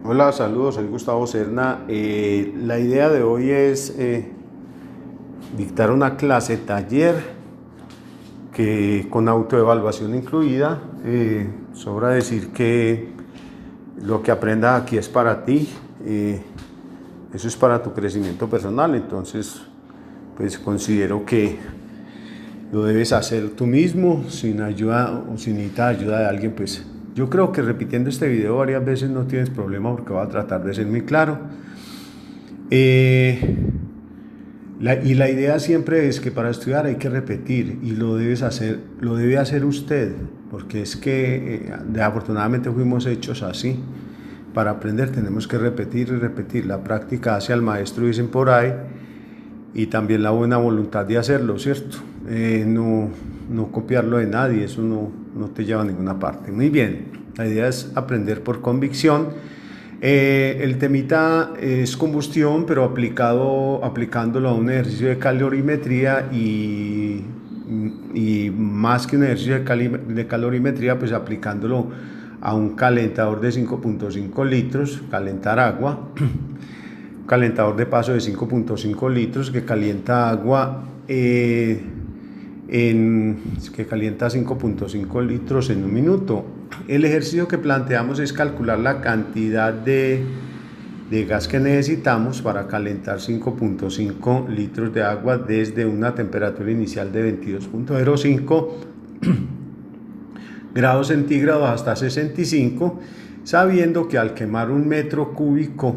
Hola, saludos, soy Gustavo Serna. La idea de hoy es dictar una clase taller que con autoevaluación incluida. Sobra decir que lo que aprendas aquí es para ti, eso es para tu crecimiento personal, entonces pues considero que lo debes hacer tú mismo sin ayuda o sin necesitar ayuda de alguien. Pues yo creo que repitiendo este video varias veces no tienes problema porque voy a tratar de ser muy claro. Y la idea siempre es que para estudiar hay que repetir y lo debes hacer, lo debe hacer usted, porque es que afortunadamente fuimos hechos así. Para aprender tenemos que repetir y repetir. La práctica hace al maestro, dicen por ahí, y también la buena voluntad de hacerlo, ¿cierto? No copiarlo de nadie, eso no te lleva a ninguna parte. Muy bien, la idea es aprender por convicción. El temita es combustión, pero aplicándolo a un ejercicio de calorimetría y más que un ejercicio de calorimetría, pues aplicándolo a un calentador de 5.5 litros, calentar agua, calentador de paso de 5.5 litros que calienta agua que calienta 5.5 litros en un minuto. El ejercicio que planteamos es calcular la cantidad de gas que necesitamos para calentar 5.5 litros de agua desde una temperatura inicial de 22.05 grados centígrados hasta 65, sabiendo que al quemar un metro cúbico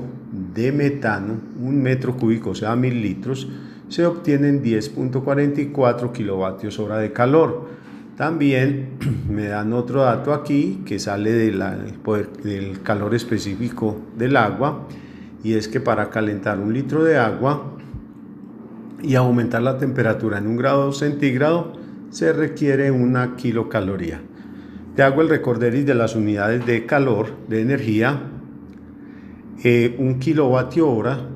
de metano, un metro cúbico, o sea 1000 litros, se obtienen 10.44 kilovatios hora de calor. También me dan otro dato aquí que sale del calor específico del agua, y es que para calentar un litro de agua y aumentar la temperatura en 1 grado centígrado se requiere una kilocaloría. Te hago el recorderis de las unidades de calor, de energía. 1 kilovatio hora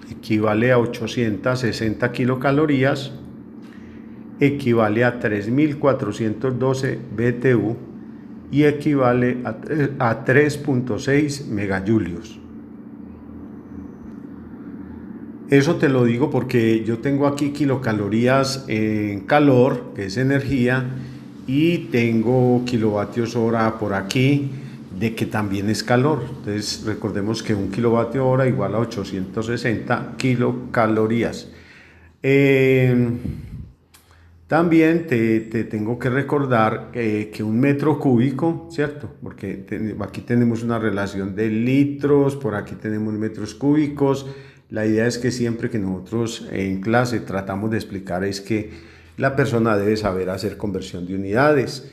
equivale a 860 kilocalorías, equivale a 3412 BTU y equivale a 3.6 megajulios. Eso te lo digo porque yo tengo aquí kilocalorías en calor, que es energía, y tengo kilovatios hora por aquí, de que también es calor. Entonces recordemos que 1 kilovatio hora igual a 860 kilocalorías. También te tengo que recordar que un metro cúbico, ¿cierto? Porque aquí tenemos una relación de litros, por aquí tenemos metros cúbicos. La idea es que siempre que nosotros en clase tratamos de explicar es que la persona debe saber hacer conversión de unidades.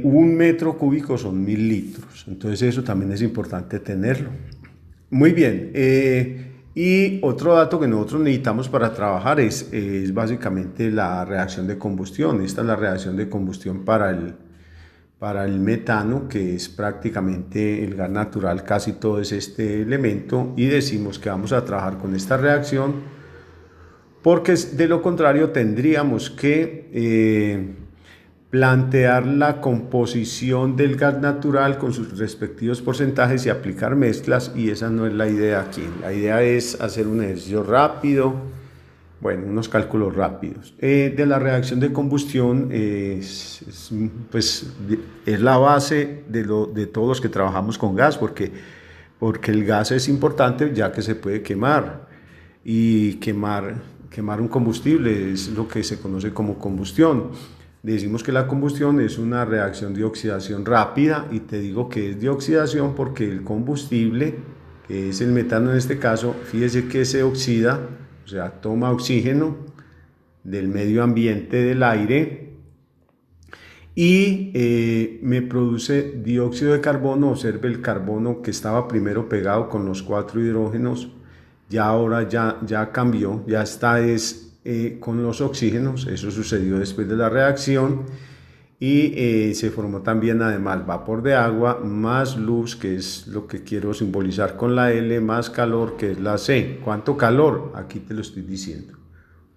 Un metro cúbico son 1000 litros, entonces eso también es importante tenerlo. Muy bien, y otro dato que nosotros necesitamos para trabajar es básicamente la reacción de combustión. Esta es la reacción de combustión para el metano, que es prácticamente el gas natural, casi todo es este elemento, y decimos que vamos a trabajar con esta reacción porque de lo contrario tendríamos que plantear la composición del gas natural con sus respectivos porcentajes y aplicar mezclas, y esa no es la idea aquí. La idea es hacer un ejercicio rápido, bueno, unos cálculos rápidos. De la reacción de combustión pues, es la base de todos los que trabajamos con gas, porque el gas es importante ya que se puede quemar, y quemar un combustible es lo que se conoce como combustión. Decimos que la combustión es una reacción de oxidación rápida, y te digo que es de oxidación porque el combustible, que es el metano en este caso, fíjese que se oxida, o sea, toma oxígeno del medio ambiente, del aire, y me produce dióxido de carbono. Observe el carbono que estaba primero pegado con los 4 hidrógenos, ya ahora ya cambió, ya está con los oxígenos. Eso sucedió después de la reacción, y se formó también además vapor de agua más luz, que es lo que quiero simbolizar con la L, más calor, que es la C. ¿Cuánto calor? Aquí te lo estoy diciendo.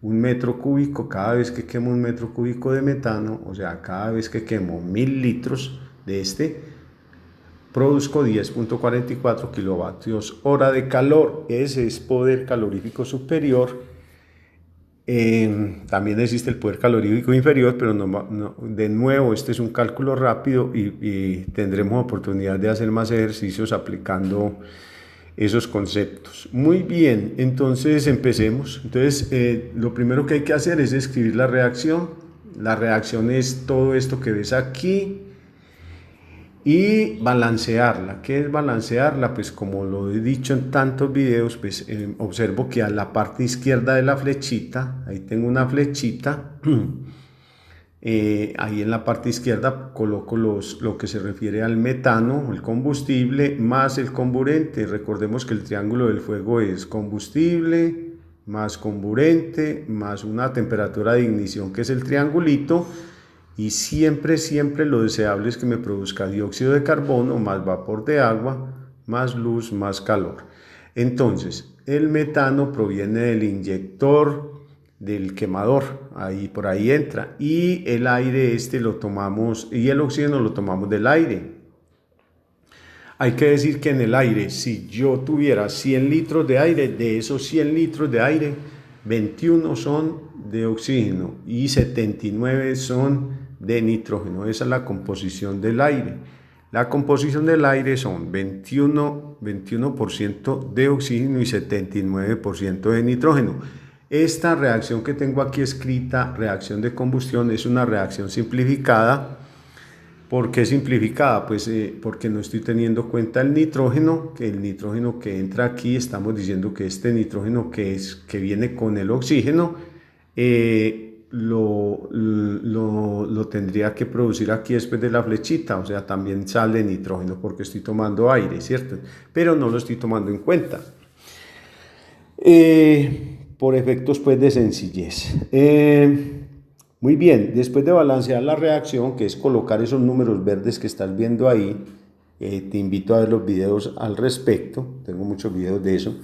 1 metro cúbico, cada vez que quemo 1 metro cúbico de metano, o sea, cada vez que quemo 1000 litros de este, produzco 10.44 kilovatios hora de calor. Ese es poder calorífico superior. También existe el poder calorífico inferior, pero de nuevo este es un cálculo rápido y tendremos oportunidad de hacer más ejercicios aplicando esos conceptos. Muy bien, entonces empecemos. Entonces lo primero que hay que hacer es escribir la reacción. La reacción es todo esto que ves aquí y balancearla. ¿Qué es balancearla? Pues como lo he dicho en tantos videos, pues observo que a la parte izquierda de la flechita, ahí tengo una flechita, ahí en la parte izquierda coloco lo que se refiere al metano, el combustible, más el comburente. Recordemos que el triángulo del fuego es combustible, más comburente, más una temperatura de ignición que es el triangulito, y siempre lo deseable es que me produzca dióxido de carbono, más vapor de agua, más luz, más calor. Entonces, el metano proviene del inyector, del quemador, ahí por ahí entra, y el aire lo tomamos, y el oxígeno lo tomamos del aire. Hay que decir que en el aire, si yo tuviera 100 litros de aire, de esos 100 litros de aire, 21 son de oxígeno y 79 son de nitrógeno. Esa es la composición del aire. La composición del aire son 21% de oxígeno y 79% de nitrógeno. Esta reacción que tengo aquí escrita, reacción de combustión, es una reacción simplificada. ¿Por qué simplificada? Pues porque no estoy teniendo en cuenta el nitrógeno que entra aquí. Estamos diciendo que este nitrógeno que viene con el oxígeno lo tendría que producir aquí después de la flechita, o sea, también sale nitrógeno porque estoy tomando aire, ¿cierto? Pero no lo estoy tomando en cuenta. Por efectos pues de sencillez. Muy bien, después de balancear la reacción, que es colocar esos números verdes que estás viendo ahí, te invito a ver los videos al respecto, tengo muchos videos de eso,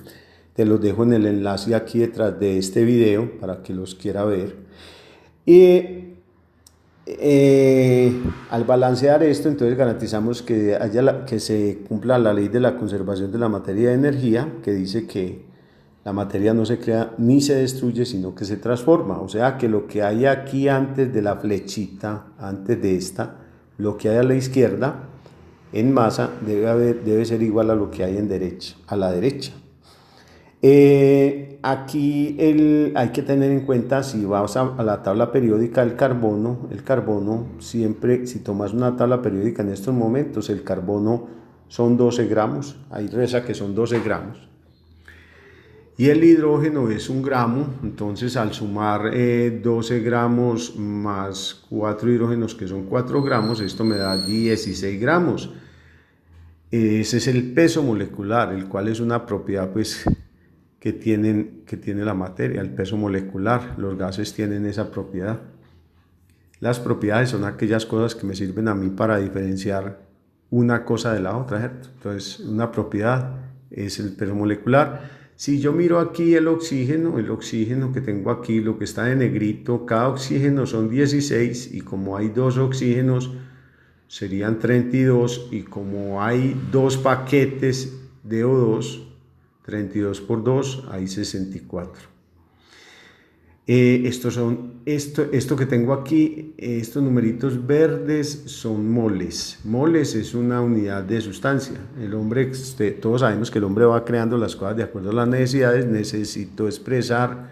te los dejo en el enlace aquí detrás de este video para que los quiera ver. Y al balancear esto, entonces garantizamos que se cumpla la ley de la conservación de la materia de energía, que dice que la materia no se crea ni se destruye, sino que se transforma. O sea que lo que hay aquí antes de la flechita, antes de esta, lo que hay a la izquierda en masa debe ser igual a lo que hay a la derecha. Aquí hay que tener en cuenta, si vas a la tabla periódica del carbono, el carbono siempre, si tomas una tabla periódica en estos momentos, el carbono son 12 gramos, ahí reza que son 12 gramos. Y el hidrógeno es 1 gramo, entonces al sumar 12 gramos más 4 hidrógenos que son 4 gramos, esto me da 16 gramos. Ese es el peso molecular, el cual es una propiedad pues, que tiene la materia, el peso molecular. Los gases tienen esa propiedad. Las propiedades son aquellas cosas que me sirven a mí para diferenciar una cosa de la otra, ¿cierto? Entonces, una propiedad es el peso molecular. Si yo miro aquí el oxígeno que tengo aquí, lo que está de negrito, cada oxígeno son 16 y como hay 2 oxígenos serían 32 y como hay 2 paquetes de O2, 32 por 2, hay 64. Esto que tengo aquí, estos numeritos verdes son moles. Moles es una unidad de sustancia. El hombre, todos sabemos que el hombre va creando las cosas de acuerdo a las necesidades. Necesito expresar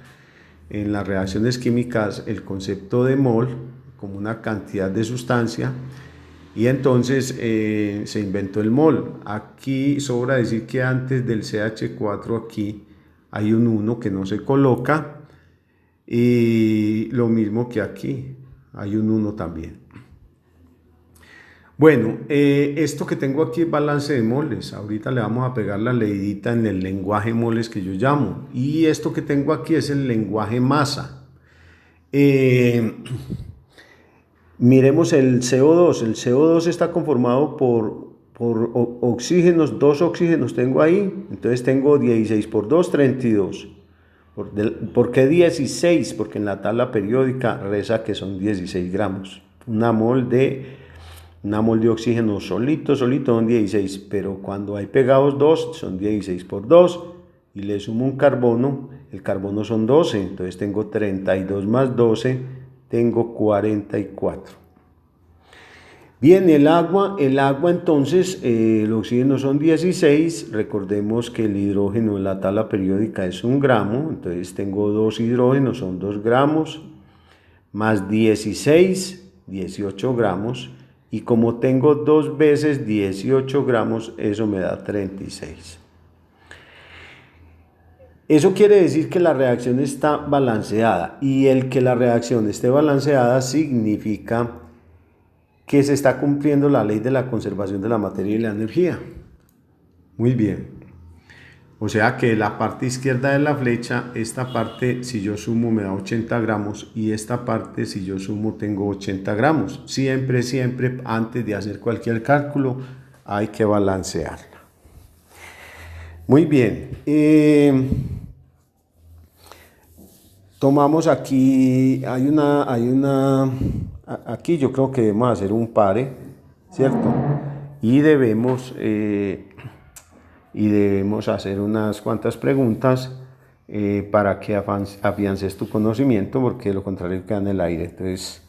en las reacciones químicas el concepto de mol como una cantidad de sustancia. Y entonces se inventó el mol. Aquí sobra decir que antes del CH4 aquí hay un 1 que no se coloca. Y lo mismo que aquí, hay un 1 también. Bueno, esto que tengo aquí es balance de moles. Ahorita le vamos a pegar la leidita en el lenguaje moles que yo llamo. Y esto que tengo aquí es el lenguaje masa. Miremos el CO2. El CO2 está conformado por oxígenos, 2 oxígenos tengo ahí. Entonces tengo 16 por 2, 32. ¿Por qué 16? Porque en la tabla periódica reza que son 16 gramos. Una mol de Una mol de oxígeno solito son 16, pero cuando hay pegados dos son 16 por 2 y le sumo un carbono, el carbono son 12, entonces tengo 32 más 12, tengo 44. Bien, el agua entonces, el oxígeno son 16, recordemos que el hidrógeno en la tabla periódica es 1 gramo, entonces tengo 2 hidrógenos, son 2 gramos, más 16, 18 gramos, y como tengo 2 veces 18 gramos, eso me da 36. Eso quiere decir que la reacción está balanceada, y el que la reacción esté balanceada significa que se está cumpliendo la ley de la conservación de la materia y la energía. Muy bien. O sea que la parte izquierda de la flecha, esta parte si yo sumo me da 80 gramos y esta parte si yo sumo tengo 80 gramos. Siempre antes de hacer cualquier cálculo hay que balancearla. Muy bien. Tomamos aquí, aquí yo creo que debemos hacer un pare, ¿cierto? Y debemos hacer unas cuantas preguntas para que afiances tu conocimiento, porque de lo contrario queda en el aire. Entonces,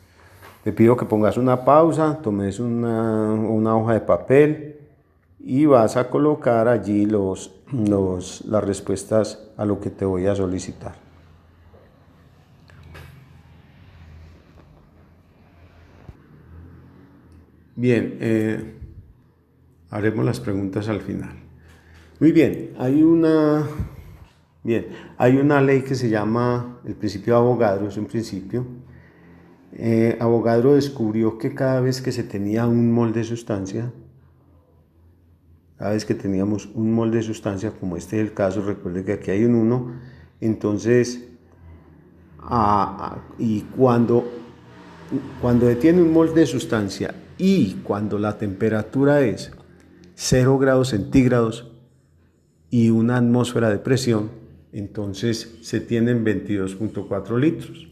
te pido que pongas una pausa, tomes una hoja de papel y vas a colocar allí las respuestas a lo que te voy a solicitar. Bien, haremos las preguntas al final. Muy bien, hay una ley que se llama el principio de Avogadro, es un principio. Avogadro descubrió que cada vez que se tenía un mol de sustancia, cada vez que teníamos un mol de sustancia, como este es el caso, recuerde que aquí hay un 1, entonces, y cuando detiene un mol de sustancia y cuando la temperatura es 0 grados centígrados y una atmósfera de presión, entonces se tienen 22.4 litros.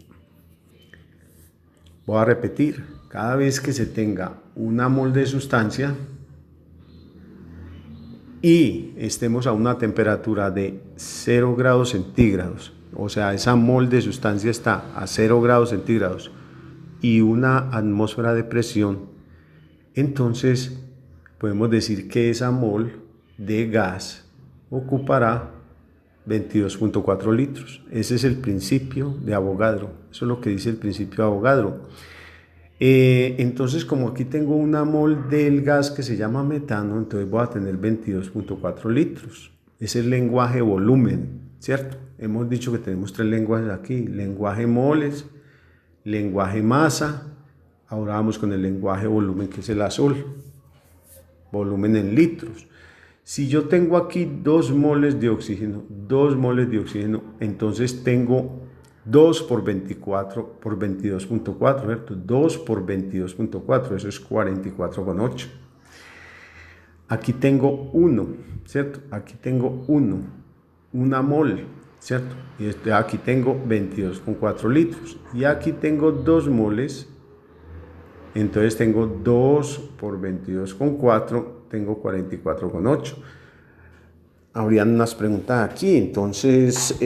Voy a repetir, cada vez que se tenga una mol de sustancia y estemos a una temperatura de 0 grados centígrados, o sea, esa mol de sustancia está a 0 grados centígrados y una atmósfera de presión, entonces podemos decir que esa mol de gas ocupará 22.4 litros. Ese es el principio de Avogadro, eso es lo que dice el principio de Avogadro. Entonces, como aquí tengo una mol del gas que se llama metano, entonces voy a tener 22.4 litros. Es el lenguaje volumen, ¿cierto? Hemos dicho que tenemos 3 lenguajes aquí: lenguaje moles, lenguaje masa. Ahora vamos con el lenguaje volumen, que es el azul, volumen en litros. Si yo tengo aquí 2 moles de oxígeno, entonces tengo 2 por 24 por 22.4, ¿cierto? 2 por 22.4, eso es 44,8. Aquí tengo 1, ¿cierto? Aquí tengo 1, una mol, ¿cierto? Y aquí tengo 22.4 litros. Y aquí tengo 2 moles, entonces tengo 2 por 22,4, tengo 44,8. Habrían unas preguntas aquí, entonces,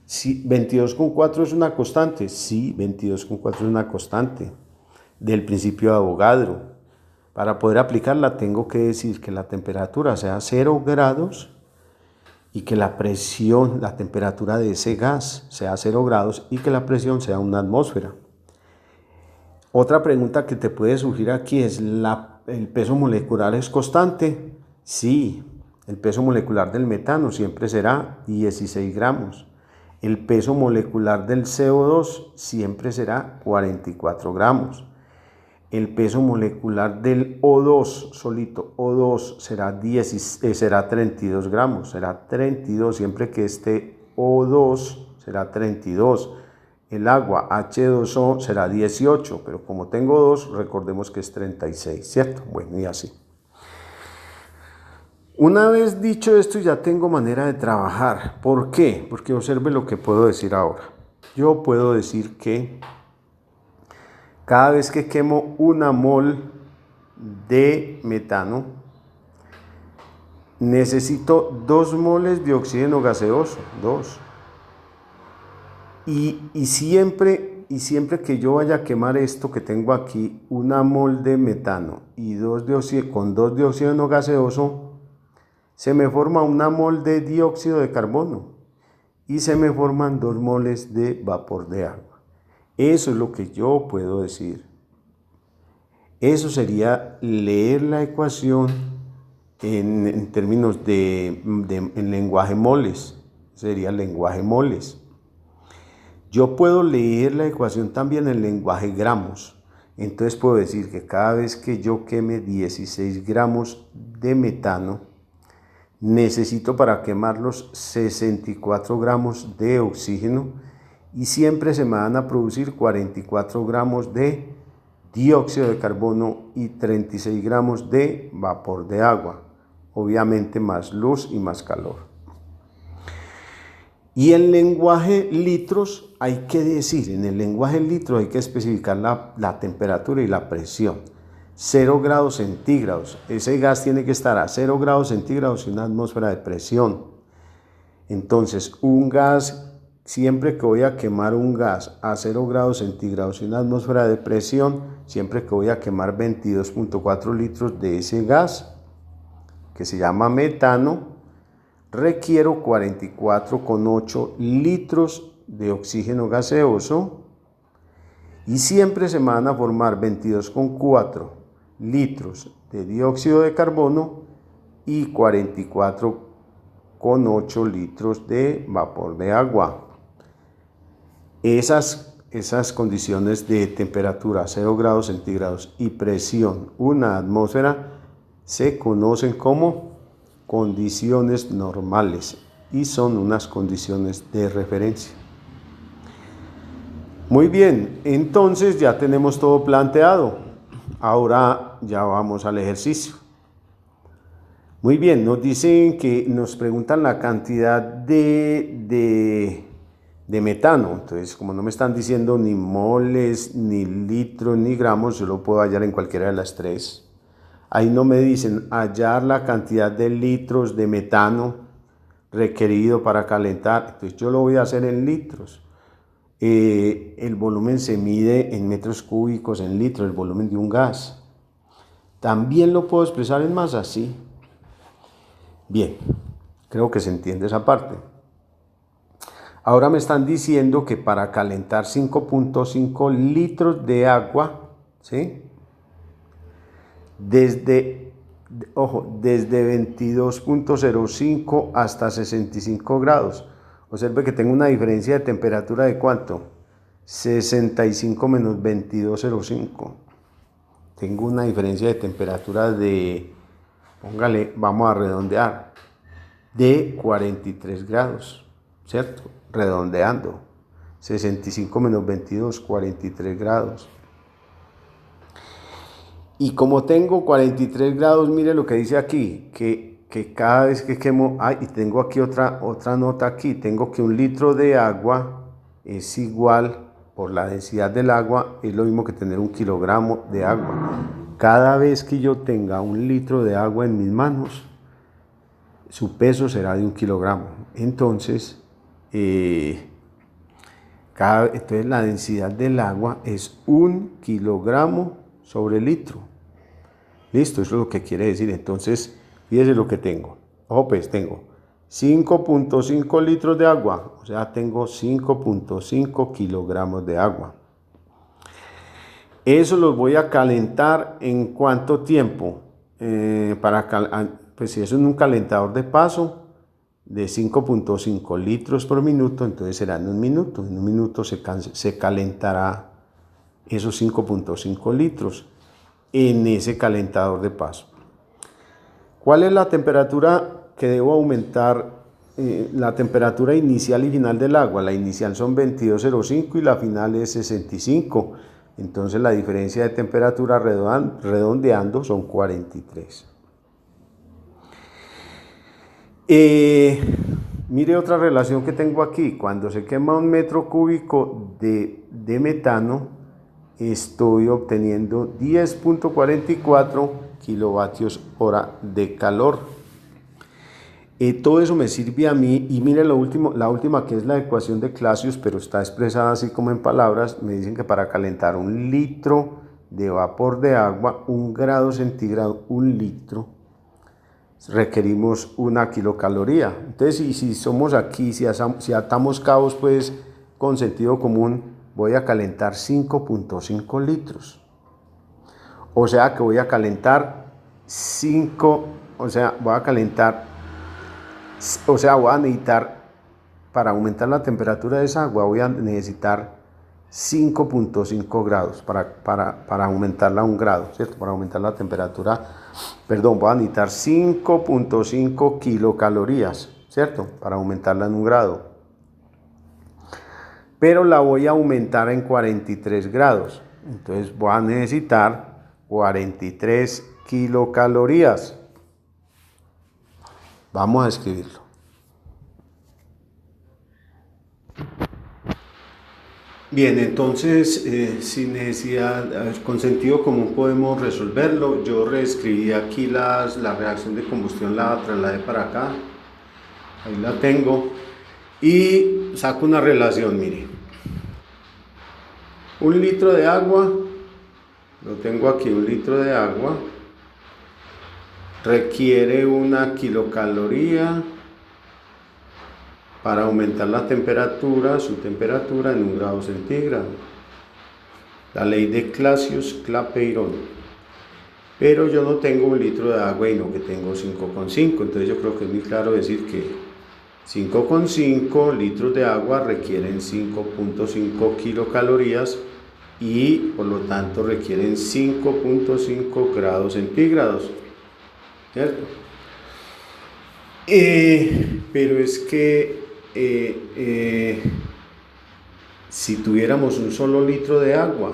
si 22,4 es una constante, sí, 22,4 es una constante del principio de Avogadro. Para poder aplicarla tengo que decir que la temperatura sea 0 grados y que la presión, la temperatura de ese gas sea 0 grados y que la presión sea una atmósfera. Otra pregunta que te puede surgir aquí es, ¿el peso molecular es constante? Sí, el peso molecular del metano siempre será 16 gramos. El peso molecular del CO2 siempre será 44 gramos. El peso molecular del O2 solito, O2 será 32 gramos, será 32, siempre que esté O2 será 32. El agua H2O será 18, pero como tengo 2, recordemos que es 36, ¿cierto? Bueno, y así. Una vez dicho esto, ya tengo manera de trabajar. ¿Por qué? Porque observe lo que puedo decir ahora. Yo puedo decir que cada vez que quemo una mol de metano, necesito 2 moles de oxígeno gaseoso, 2. Y siempre que yo vaya a quemar esto que tengo aquí, una mol de metano y con 2 de oxígeno gaseoso, se me forma una mol de dióxido de carbono y se me forman 2 moles de vapor de agua. Eso es lo que yo puedo decir. Eso sería leer la ecuación en términos en lenguaje moles. Sería el lenguaje moles. Yo puedo leer la ecuación también en lenguaje gramos. Entonces puedo decir que cada vez que yo queme 16 gramos de metano, necesito para quemarlos 64 gramos de oxígeno y siempre se me van a producir 44 gramos de dióxido de carbono y 36 gramos de vapor de agua, obviamente más luz y más calor. Y en lenguaje litros hay que decir, en el lenguaje litros hay que especificar la temperatura y la presión. 0 grados centígrados, ese gas tiene que estar a 0 grados centígrados y una atmósfera de presión. Entonces un gas, siempre que voy a quemar un gas a 0 grados centígrados y una atmósfera de presión, siempre que voy a quemar 22.4 litros de ese gas, que se llama metano, requiero 44,8 litros de oxígeno gaseoso y siempre se me van a formar 22,4 litros de dióxido de carbono y 44,8 litros de vapor de agua. Esas condiciones de temperatura 0 grados centígrados y presión 1 atmósfera se conocen como condiciones normales y son unas condiciones de referencia. Muy bien, entonces ya tenemos todo planteado. Ahora ya vamos al ejercicio. Muy bien, nos preguntan la cantidad de metano. Entonces, como no me están diciendo ni moles, ni litros, ni gramos, yo lo puedo hallar en cualquiera de las tres. Ahí no me dicen hallar la cantidad de litros de metano requerido para calentar. Entonces yo lo voy a hacer en litros. El volumen se mide en metros cúbicos, en litros, el volumen de un gas. También lo puedo expresar en masa, sí. Bien, creo que se entiende esa parte. Ahora me están diciendo que para calentar 5.5 litros de agua, ¿sí? Desde 22.05 hasta 65 grados. Observe que tengo una diferencia de temperatura de ¿cuánto? 65 menos 22.05. Tengo una diferencia de temperatura de, póngale, vamos a redondear, de 43 grados, ¿cierto? Redondeando. 65 menos 22, 43 grados. Y como tengo 43 grados, mire lo que dice aquí, que cada vez que quemo, y tengo aquí otra nota aquí, tengo que 1 litro de agua es igual, por la densidad del agua, es lo mismo que tener 1 kilogramo de agua. Cada vez que yo tenga 1 litro de agua en mis manos, su peso será de 1 kilogramo. Entonces, entonces la densidad del agua es 1 kilogramo sobre litro. Listo, eso es lo que quiere decir. Entonces, fíjese lo que tengo. Ojo, pues tengo 5.5 litros de agua, o sea, tengo 5.5 kilogramos de agua. Eso los voy a calentar ¿en cuánto tiempo? Pues si eso es un calentador de paso de 5.5 litros por minuto, entonces será en 1 minuto. En 1 minuto se calentará esos 5.5 litros en ese calentador de paso. ¿Cuál es la temperatura que debo aumentar? La temperatura inicial y final del agua. La inicial son 22.05 y la final es 65. Entonces la diferencia de temperatura redondeando son 43. Mire otra relación que tengo aquí. Cuando se quema 1 metro cúbico de metano, estoy obteniendo 10.44 kilovatios hora de calor. Todo eso me sirve a mí, y mire la última, que es la ecuación de Clausius, pero está expresada así como en palabras. Me dicen que para calentar 1 litro de vapor de agua, 1 grado centígrado, 1 litro, requerimos 1 kilocaloría. Entonces, si somos aquí, si atamos cabos pues con sentido común, voy a calentar 5.5 litros. O sea que voy a calentar voy a necesitar, para aumentar la temperatura de esa agua, voy a necesitar 5.5 grados para aumentarla a 1 grado, ¿cierto? Para aumentar la temperatura, voy a necesitar 5.5 kilocalorías, ¿cierto? Para aumentarla en 1 grado. Pero la voy a aumentar en 43 grados. Entonces voy a necesitar 43 kilocalorías. Vamos a escribirlo. Bien, entonces, sin necesidad, con sentido común podemos resolverlo. Yo reescribí aquí la reacción de combustión, la trasladé para acá. Ahí la tengo. Y saco una relación, mire. 1 litro de agua, lo tengo aquí, 1 litro de agua requiere 1 kilocaloría para aumentar la temperatura, su temperatura en 1 grado centígrado. La ley de Clausius-Clapeyron. Pero yo no tengo 1 litro de agua, y no que tengo 5,5. Entonces yo creo que es muy claro decir que 5,5 litros de agua requieren 5.5 kilocalorías, y por lo tanto requieren 5.5 grados centígrados, ¿cierto? Pero es que si tuviéramos 1 solo litro de agua,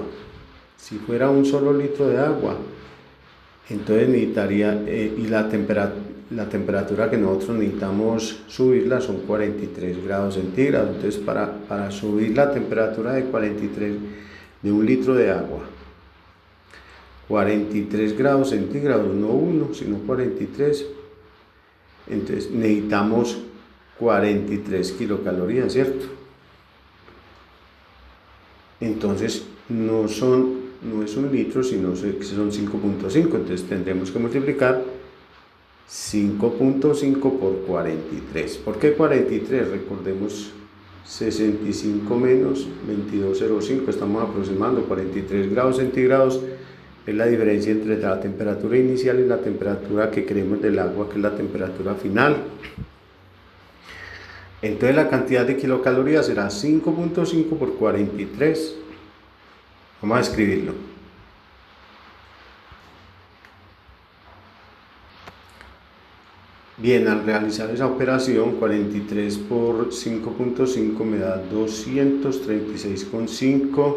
si fuera 1 solo litro de agua, entonces necesitaría, y la temperatura que nosotros necesitamos subirla son 43 grados centígrados. Entonces para subir la temperatura de 1 litro de agua, 43 grados centígrados, no 1, sino 43, entonces necesitamos 43 kilocalorías, ¿cierto? Entonces no es 1 litro, sino que son 5.5, entonces tendremos que multiplicar 5.5 por 43. ¿Por qué 43? Recordemos 65 menos 22,05, estamos aproximando 43 grados centígrados. Es la diferencia entre la temperatura inicial y la temperatura que queremos del agua, que es la temperatura final. Entonces la cantidad de kilocalorías será 5.5 por 43. Vamos a escribirlo. Bien, al realizar esa operación, 43 por 5.5 me da 236,5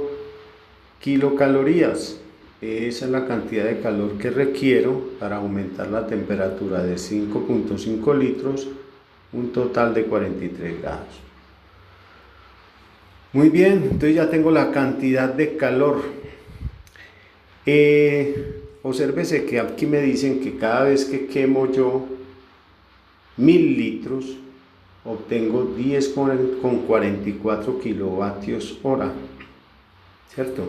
kilocalorías. Esa es la cantidad de calor que requiero para aumentar la temperatura de 5.5 litros, un total de 43 grados. Muy bien, entonces ya tengo la cantidad de calor. Obsérvese que aquí me dicen que cada vez que quemo yo 1000 litros, obtengo 10,44 kilovatios hora, ¿cierto?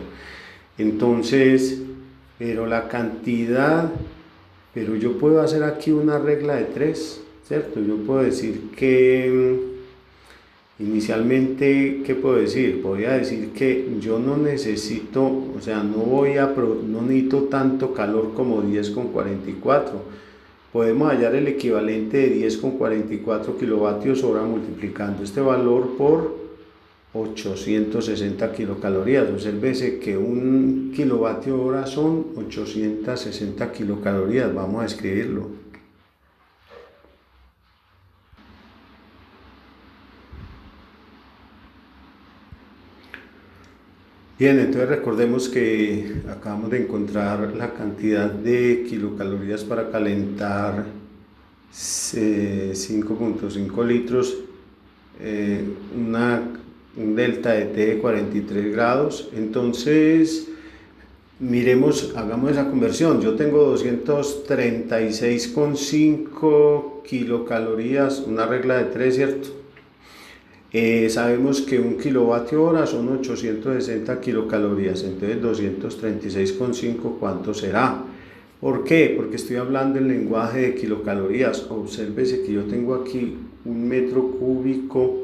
Entonces, pero yo puedo hacer aquí una regla de 3, ¿cierto? Yo puedo decir que inicialmente, ¿qué puedo decir? Voy a decir que yo no necesito, o sea, no necesito tanto calor como 10,44. Podemos hallar el equivalente de 10,44 kilovatios hora multiplicando este valor por 860 kilocalorías. Obsérvese que 1 kilovatio hora son 860 kilocalorías. Vamos a escribirlo. Bien, entonces recordemos que acabamos de encontrar la cantidad de kilocalorías para calentar 5.5 litros, un delta de T de 43 grados. Entonces miremos, hagamos esa conversión. Yo tengo 236,5 kilocalorías, una regla de 3, ¿cierto? Sabemos que 1 kWh son 860 kilocalorías, entonces 236,5, ¿cuánto será? ¿Por qué? Porque estoy hablando en lenguaje de kilocalorías. Obsérvese que yo tengo aquí un metro cúbico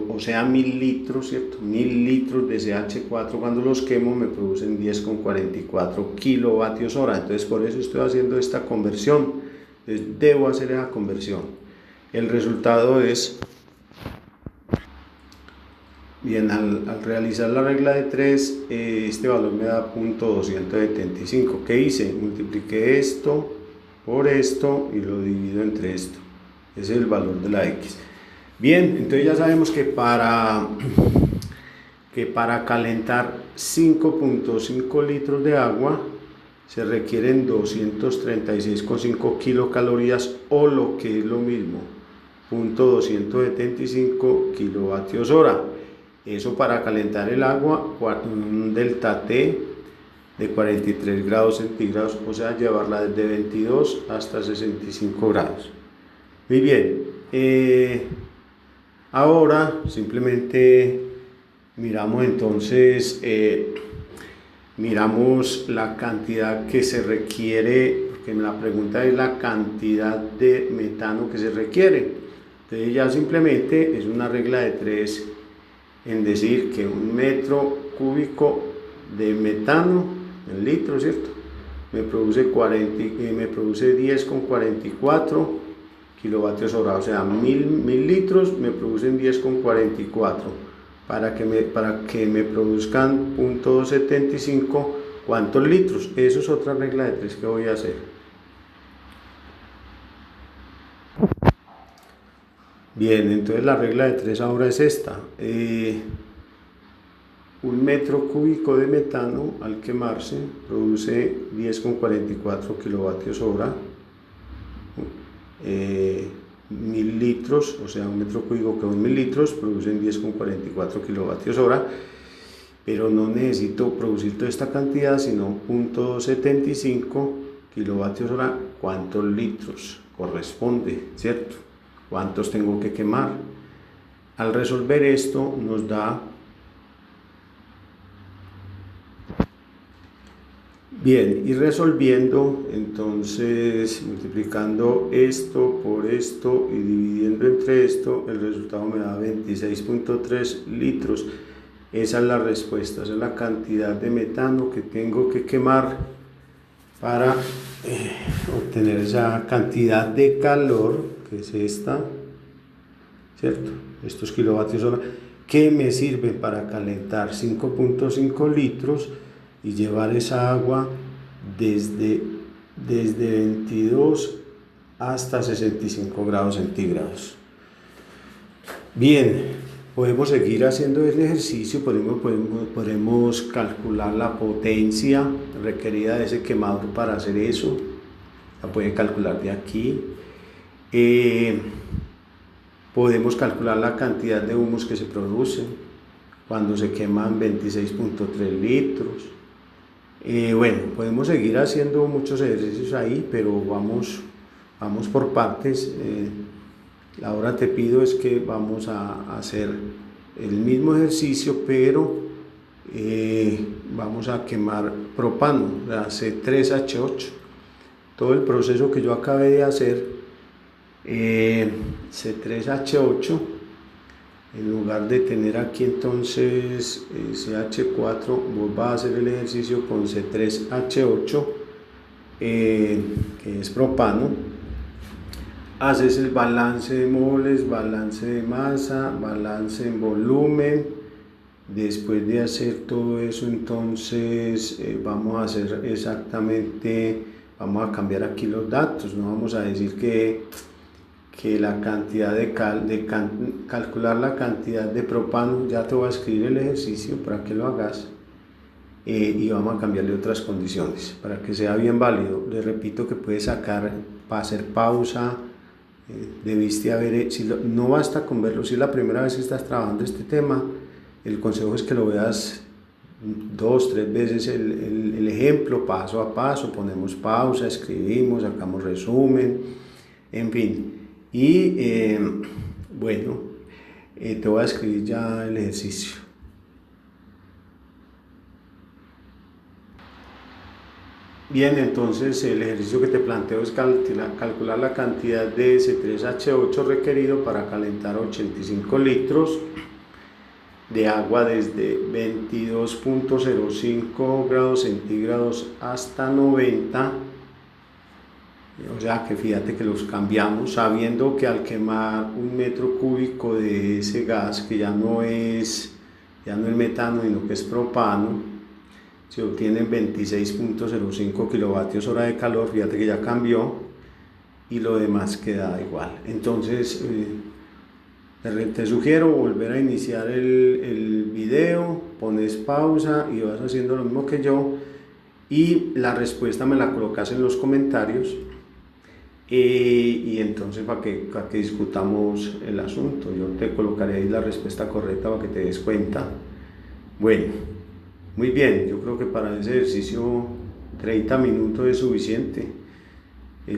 o sea 1000 litros, ¿cierto? 1000 litros de CH4, cuando los quemo me producen 10,44 kilovatios hora. Entonces por eso estoy haciendo esta conversión. Entonces debo hacer esa conversión. El resultado es, bien, al realizar la regla de 3, este valor me da 0.275. ¿Qué hice? Multipliqué esto por esto y lo divido entre esto. Ese es el valor de la X. Bien, entonces ya sabemos que para calentar 5.5 litros de agua se requieren 236,5 kilocalorías, o lo que es lo mismo, 0.275 kilovatios hora. Eso para calentar el agua, un delta T de 43 grados centígrados, o sea, llevarla desde 22 hasta 65 grados. Muy bien, ahora simplemente miramos entonces, miramos la cantidad que se requiere, porque la pregunta es la cantidad de metano que se requiere. Entonces ya simplemente es una regla de 3 en decir que 1 metro cúbico de metano en litros, ¿cierto? Me produce 10,44 kilovatios hora, o sea, 1000 litros me producen 10,44. Para que me produzcan 0.275, ¿cuántos litros? Eso es otra regla de 3 que voy a hacer. Bien, entonces la regla de 3 ahora es esta. 1 metro cúbico de metano al quemarse produce 10,44 kilovatios hora. 1000 litros, o sea, 1 metro cúbico que 1000 litros producen 10,44 kilovatios hora, pero no necesito producir toda esta cantidad, sino 0.275 kilovatios hora. ¿Cuántos litros corresponde, cierto? ¿Cuántos tengo que quemar? Al resolver esto nos da, bien, y resolviendo, entonces multiplicando esto por esto y dividiendo entre esto, el resultado me da 26,3 litros. Esa es la respuesta, esa es la cantidad de metano que tengo que quemar para obtener esa cantidad de calor, que es esta, ¿cierto? Estos kilovatios hora, que me sirven para calentar 5,5 litros y llevar esa agua desde 22 hasta 65 grados centígrados. Bien, podemos seguir haciendo el ejercicio, podemos calcular la potencia requerida de ese quemador para hacer eso. La puede calcular de aquí. Podemos calcular la cantidad de humos que se producen cuando se queman 26,3 litros. Bueno, podemos seguir haciendo muchos ejercicios ahí, pero vamos por partes. Ahora te pido es que vamos a hacer el mismo ejercicio, pero vamos a quemar propano, o sea, C3H8. Todo el proceso que yo acabé de hacer, C3H8, en lugar de tener aquí entonces CH4, vos vas a hacer el ejercicio con C3H8, que es propano. Haces el balance de moles, balance de masa, balance en volumen. Después de hacer todo eso, entonces vamos a hacer exactamente, vamos a cambiar aquí los datos. No vamos a decir que la cantidad calcular la cantidad de propano. Ya te voy a escribir el ejercicio para que lo hagas, y vamos a cambiarle otras condiciones para que sea bien válido. Le repito que puedes sacar para hacer pausa. Debiste haber, no basta con verlo, si es la primera vez que estás trabajando este tema, el consejo es que lo veas dos, tres veces el ejemplo, paso a paso, ponemos pausa, escribimos, sacamos resumen, en fin. Y bueno, te voy a escribir ya el ejercicio. Bien, entonces el ejercicio que te planteo es calcular la cantidad de C3H8 requerido para calentar 85 litros de agua desde 22.05 grados centígrados hasta 90. O sea que fíjate que los cambiamos sabiendo que al quemar un metro cúbico de ese gas, que ya no es metano, sino que es propano, se obtienen 26.05 kilovatios hora de calor. Fíjate que ya cambió y lo demás queda igual. Entonces te sugiero volver a iniciar el video, pones pausa y vas haciendo lo mismo que yo, y la respuesta me la colocas en los comentarios, y entonces para que discutamos el asunto. Yo te colocaré ahí la respuesta correcta para que te des cuenta. Bueno, muy bien, yo creo que para ese ejercicio 30 minutos es suficiente,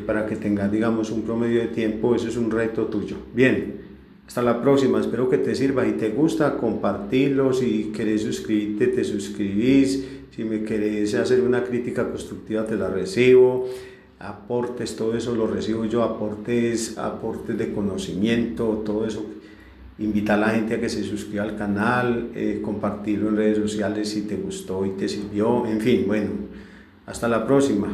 para que tengas, digamos, un promedio de tiempo. Eso es un reto tuyo. Bien, hasta la próxima, espero que te sirva. Si te gusta, compartirlo. Si querés suscribirte, te suscribís. Si me querés hacer una crítica constructiva, te la recibo. Aportes, todo eso lo recibo yo. Aportes de conocimiento, todo eso. Invita a la gente a que se suscriba al canal, compartirlo en redes sociales si te gustó y te sirvió. En fin, bueno, hasta la próxima.